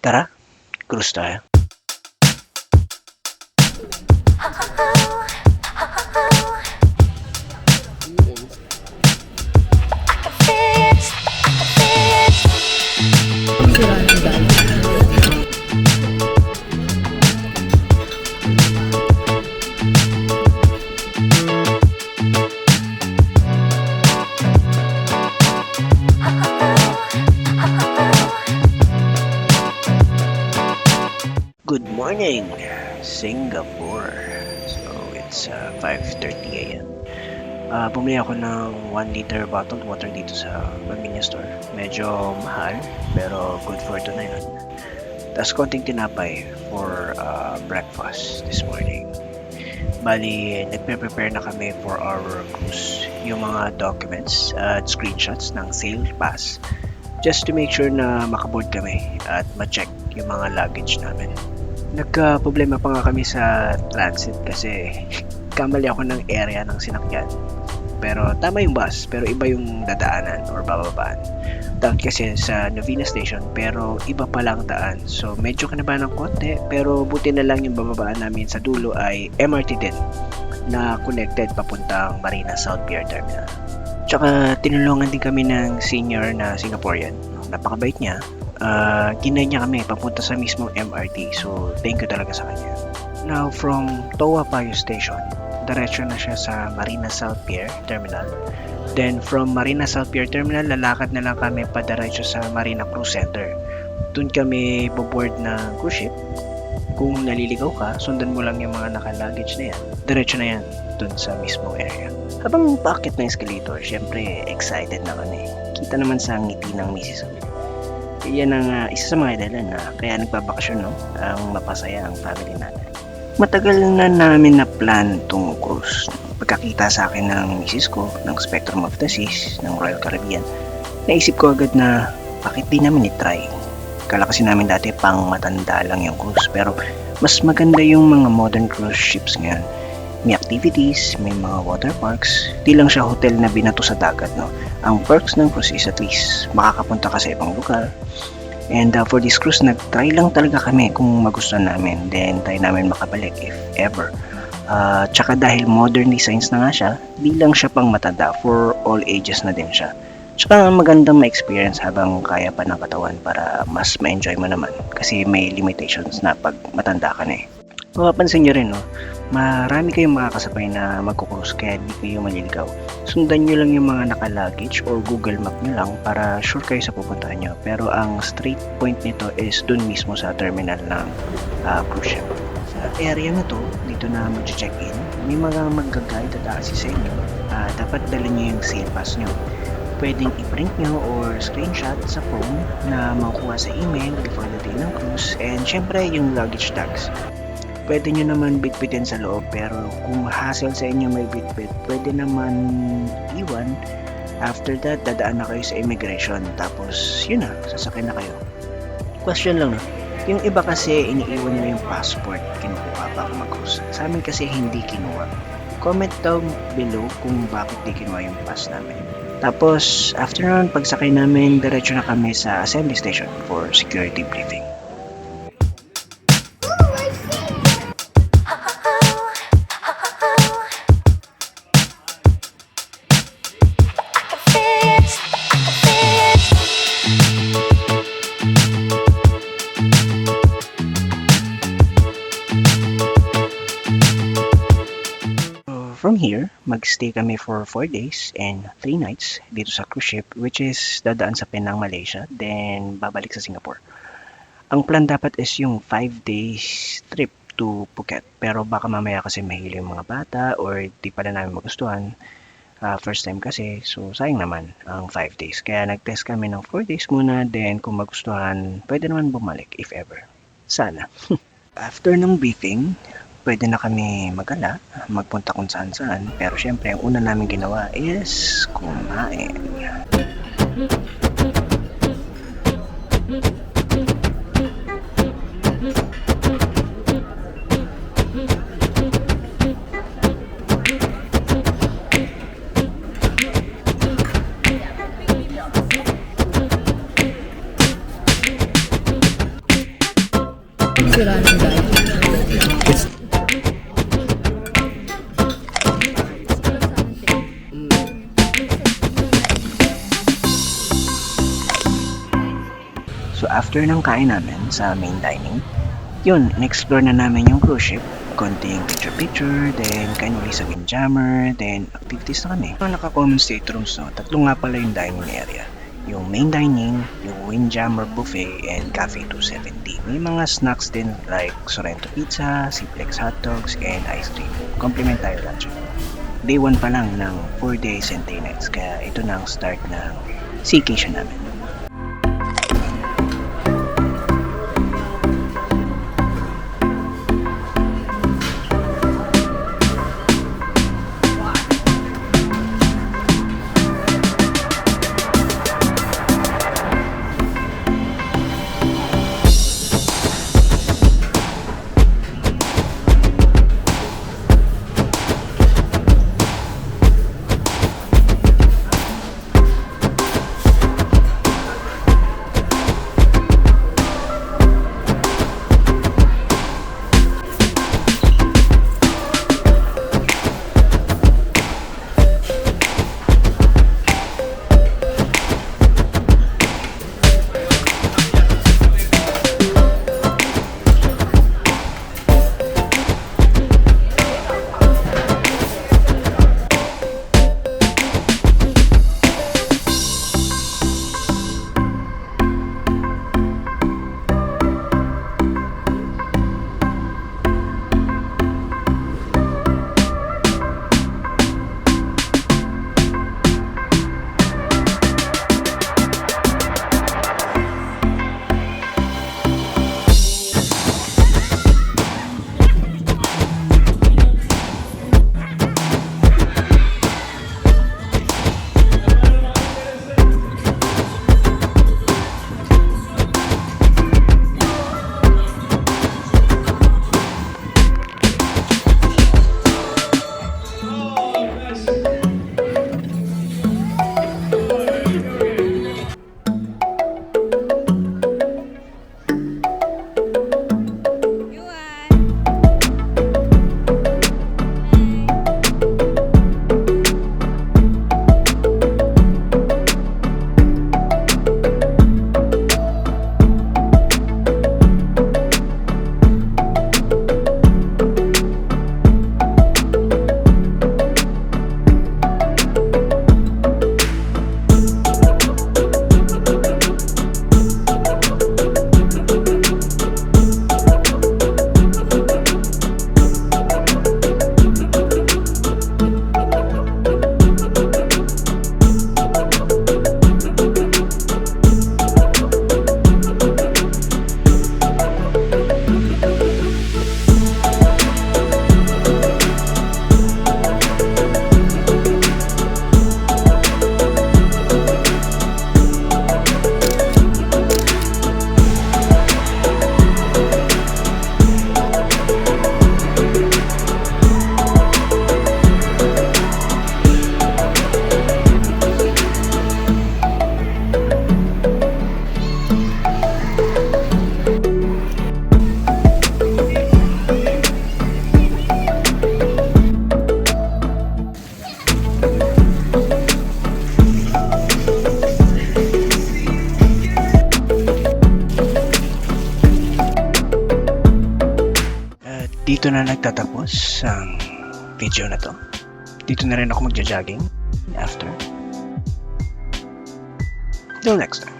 Tara, cruise tayo. Good morning, Singapore. So, it's 5:30 a.m. Bumili ako ng 1 liter bottled water dito sa convenience store. Medyo mahal, pero good for tonight yun. Tapos konting tinapay for breakfast this morning. Bali, nagpe-prepare na kami for our cruise. Yung mga documents at screenshots ng sail pass just to make sure na makaboard kami at ma-check yung mga luggage namin. Nagka-problema pa nga kami sa transit kasi kamali ako ng area ng sinakyan. Pero tama yung bus, pero iba yung dadaanan or bababaan. Dahil kasi sa Novena Station, pero iba pa lang daan. So medyo kinabahan ng konti, pero buti na lang yung bababaan namin sa dulo ay MRT din na connected papuntang Marina South Pier Terminal. Tsaka tinulungan din kami ng senior na Singaporean. Napakabait niya. Ginay niya kami papunta sa mismong MRT. So, thank you talaga sa kanya. Now, from Toa Payoh Station, diretso na siya sa Marina South Pier Terminal. Then, from Marina South Pier Terminal, lalakad na lang kami padiretso sa Marina Cruise Center. Doon kami boboard ng cruise ship. Kung naliligaw ka, sundan mo lang yung mga naka-luggage na yan. Diretso na yan doon sa mismong area. Habang paakit ng escalator, syempre excited na kami. Kita naman sa ngiti ng misis ko. Yan ang isa sa mga dahilan na kaya nagbabakasyon, no? Ang mapasaya ang family natin. Matagal na namin na plan itong cruise. Pagkakita sa akin ng misis ko ng Spectrum of the Seas ng Royal Caribbean, naisip ko agad na bakit di namin i-try. Kala kasi namin dati pang matanda lang yung cruise, pero mas maganda yung mga modern cruise ships ngayon. May activities, may mga water parks, di lang siya hotel na binato sa dagat, no? Ang perks ng cruise is at least makakapunta ka sa ibang lugar. And for this cruise, nag-try lang talaga kami kung magustuhan namin. Then, try namin makabalik if ever. Tsaka dahil modern designs na nga siya, di lang siya pang matanda, for all ages na din siya. Tsaka magandang ma-experience habang kaya pa ng katawan para mas ma-enjoy mo naman. Kasi may limitations na pag matanda ka na eh. Mapapansin nyo rin, no? Marami kayong makakasabay na magkukrus kaya di kayo maliligaw. Sundan nyo lang yung mga naka-luggage or Google Map nyo lang para sure kayo sa pupuntahan nyo. Pero ang straight point nito is dun mismo sa terminal ng cruise ship. Sa area na to, dito na mag-check-in, may mga mag-guide at assist sa inyo. Dapat dala nyo yung sail pass nyo. Pwedeng i-print nyo or screenshot sa phone na makuha sa email before the day ng cruise. And syempre yung luggage tags. Pwede nyo naman bitbitin sa loob, pero kung hassle sa inyo may bitbit, pwede naman iwan. After that, dadaan na kayo sa immigration, tapos yun na, sasakay na kayo. Question lang, no? Yung iba kasi iniiwan nila yung passport, kinukuha bago mag-cruise. Sa amin kasi hindi kinuha. Comment down below kung bakit di kinuha yung pass namin. Tapos, after nun, pagsakay namin, diretso na kami sa assembly station for security briefing. From here, magstay kami for 4 days and 3 nights dito sa cruise ship, which is dadaan sa Penang, Malaysia, then babalik sa Singapore. Ang plan dapat is yung 5 days trip to Phuket, pero baka mamaya kasi mahilo yung mga bata or di pala namin magustuhan. First time kasi, so sayang naman ang 5 days. Kaya nag-test kami ng 4 days muna, then kung magustuhan, pwede naman bumalik if ever. Sana. After ng briefing, pwede na kami magala, magpunta kung saan-saan. Pero syempre, ang una namin ginawa is kumain. sira ng guide. So after ng kain namin sa main dining, yun, in-explore na namin yung cruise ship. Konting picture-picture, then kain uli sa Windjammer, then activities na kami. Mga naka-common state rooms, no? Tatlo nga pala yung dining area. Yung main dining, yung Windjammer Buffet, and Cafe 270. May mga snacks din like Sorrento Pizza, Simplex Hot Dogs, and ice cream. Complimentary lunch. Day 1 pa lang ng 4 days and 3 nights, kaya ito na ang start ng staycation namin. Dito na nagtatapos ang video na to. Dito na rin ako magja-jogging after. Till next time.